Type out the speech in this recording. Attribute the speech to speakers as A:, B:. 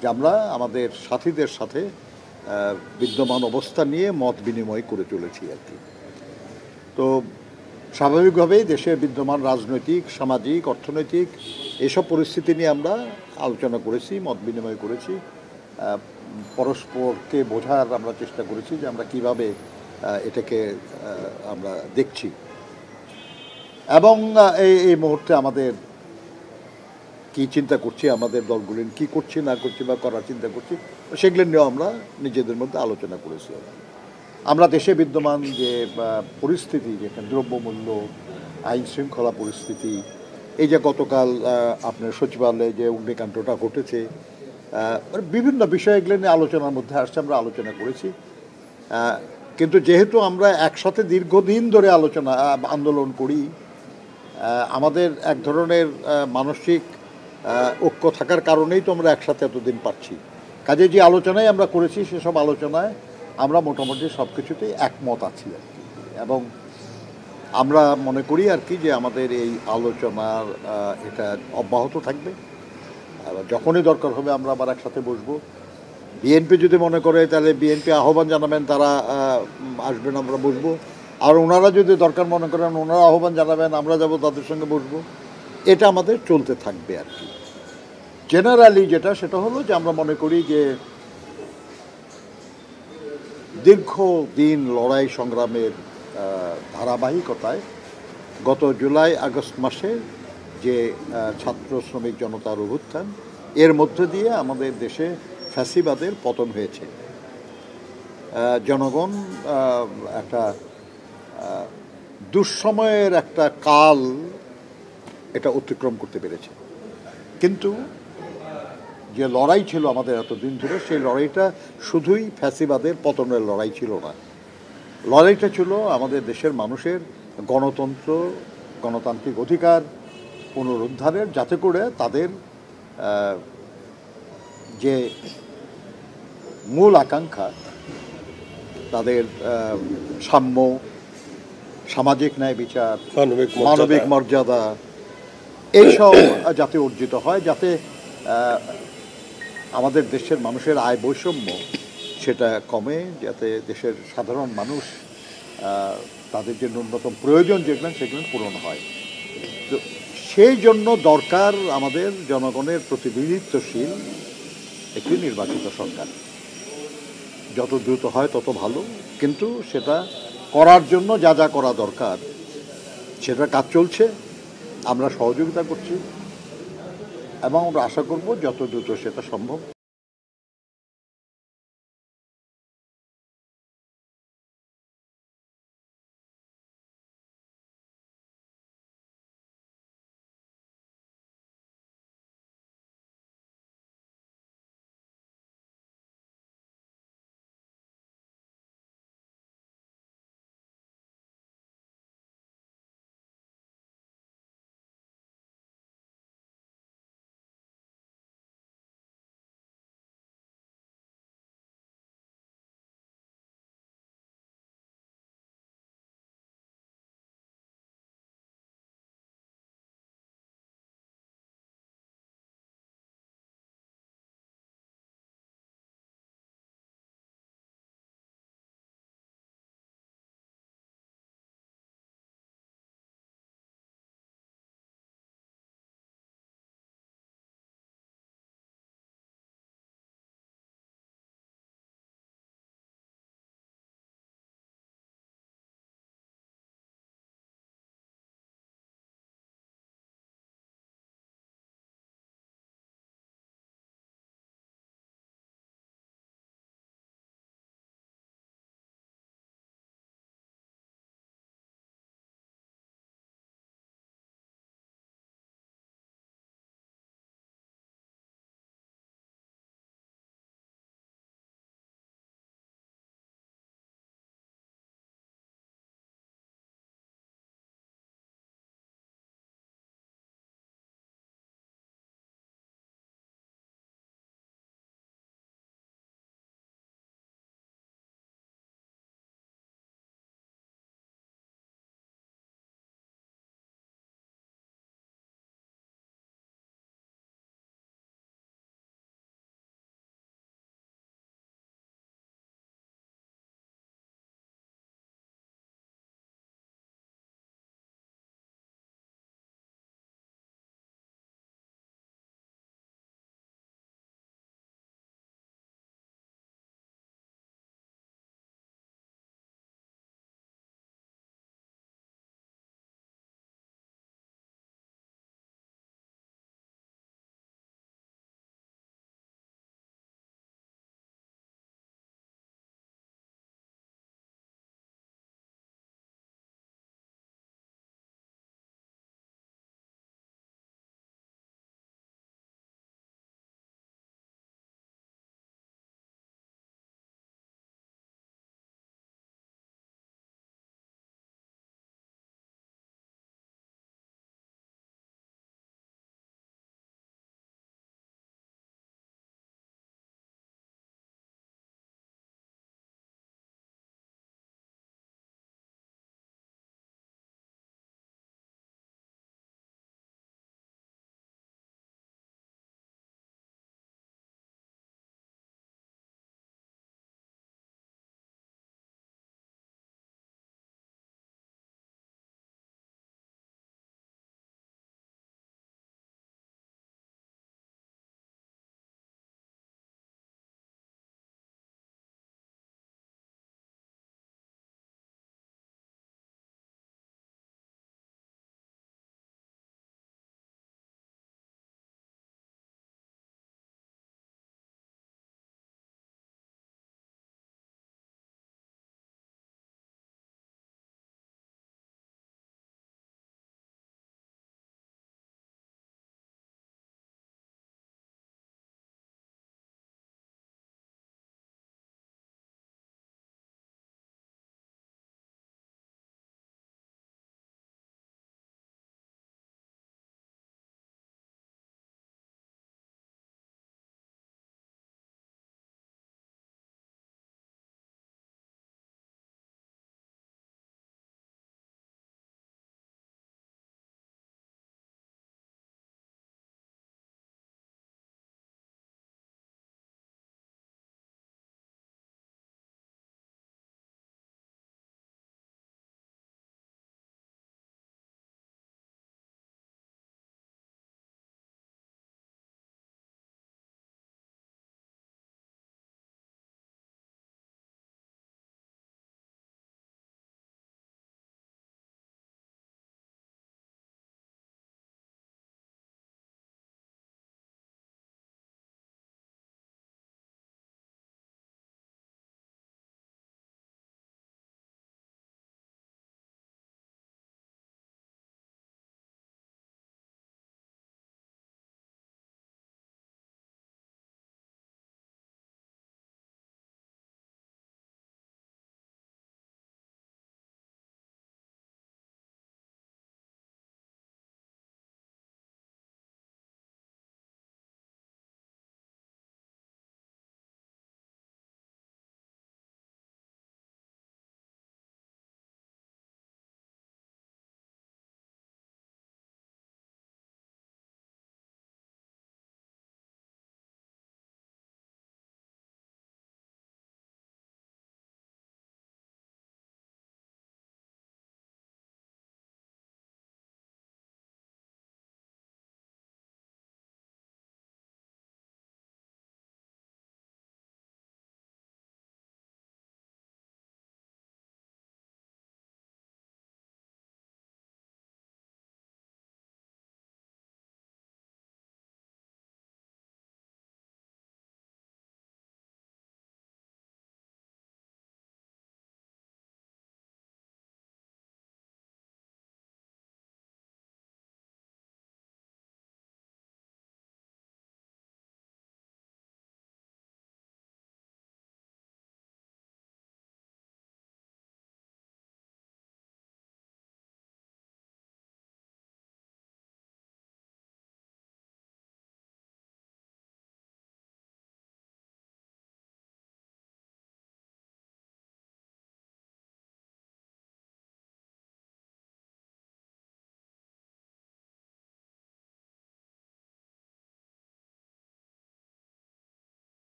A: যে আমরা আমাদের সাথীদের সাথে বিদ্যমান অবস্থা নিয়ে মত বিনিময় করে চলেছি আর কি। তো স্বাভাবিকভাবেই দেশে বিদ্যমান রাজনৈতিক, সামাজিক, অর্থনৈতিক এসব পরিস্থিতি নিয়ে আমরা আলোচনা করেছি, মত বিনিময় করেছি, পরস্পরকে বোঝার আমরা চেষ্টা করেছি যে আমরা কিভাবে এটাকে আমরা দেখছি এবং এই মুহূর্তে আমাদের কি চিন্তা করছি, আমাদের দলগুলি কি করছি না করছি বা করার চিন্তা করছি, সেগুলো নিয়েও আমরা নিজেদের মধ্যে আলোচনা করেছি। আমরা দেশে বিদ্যমান যে পরিস্থিতি, যেখানে দ্রব্যমূল্য, আইন শৃঙ্খলা পরিস্থিতি, এই যে গতকাল আপনার সচিবালয়ে যে অগ্নিকাণ্ডটা ঘটেছে, বিভিন্ন বিষয়গুলো নিয়ে আলোচনার মধ্যে আসছে, আমরা আলোচনা করেছি। কিন্তু যেহেতু আমরা একসাথে দীর্ঘদিন ধরে আন্দোলন করি, আমাদের এক ধরনের মানসিক ঐক্য থাকার কারণেই তো আমরা একসাথে এতদিন পাচ্ছি। কাজে যে আলোচনায় আমরা করেছি সেসব আলোচনায় আমরা মোটামুটি সব কিছুতেই একমত আছি আর কি। এবং আমরা মনে করি আর কি যে আমাদের এই আলোচনার এটা অব্যাহত থাকবে। যখনই দরকার হবে আমরা আবার একসাথে বসবো। বিএনপি যদি মনে করে তাহলে বিএনপি আহ্বান জানাবেন, তারা আসবেন, আমরা বসবো। আর ওনারা যদি দরকার মনে করেন, ওনারা আহ্বান জানাবেন, আমরা যাব, তাদের সঙ্গে বসবো। এটা আমাদের চলতে থাকবে আর কি। জেনারেলি যেটা, সেটা হলো যে আমরা মনে করি যে দীর্ঘদিন লড়াই সংগ্রামের ধারাবাহিকতায় গত জুলাই আগস্ট মাসে যে ছাত্র শ্রমিক জনতার অভ্যুত্থান, এর মধ্য দিয়ে আমাদের দেশে ফ্যাসিবাদের পতন হয়েছে। জনগণ একটা দুঃসময়ের একটা কাল এটা অতিক্রম করতে পেরেছে। কিন্তু যে লড়াই ছিল আমাদের এতদিন ধরে, সেই লড়াইটা শুধুই ফ্যাসিবাদের পতনের লড়াই ছিল না। লড়াইটা ছিল আমাদের দেশের মানুষের গণতন্ত্র, গণতান্ত্রিক অধিকার পুনরুদ্ধারের, যাতে করে তাদের যে মূল আকাঙ্ক্ষা, তাদের সাম্য, সামাজিক ন্যায় বিচার, মানবিক মর্যাদা, এইসব যাতে অর্জিত হয়, যাতে আমাদের দেশের মানুষের আয় বৈষম্য সেটা কমে, যাতে দেশের সাধারণ মানুষ তাদের যে ন্যূনতম প্রয়োজন সেগুলো পূরণ হয়। তো সেই জন্য দরকার আমাদের জনগণের প্রতিনিধিত্বশীল একটি নির্বাচিত সরকার। যত দ্রুত হয় তত ভালো, কিন্তু সেটা করার জন্য যা যা করা দরকার সেটা কাজ চলছে, আমরা সহযোগিতা করছি এবং আমরা আশা করব যত দ্রুত সেটা সম্ভব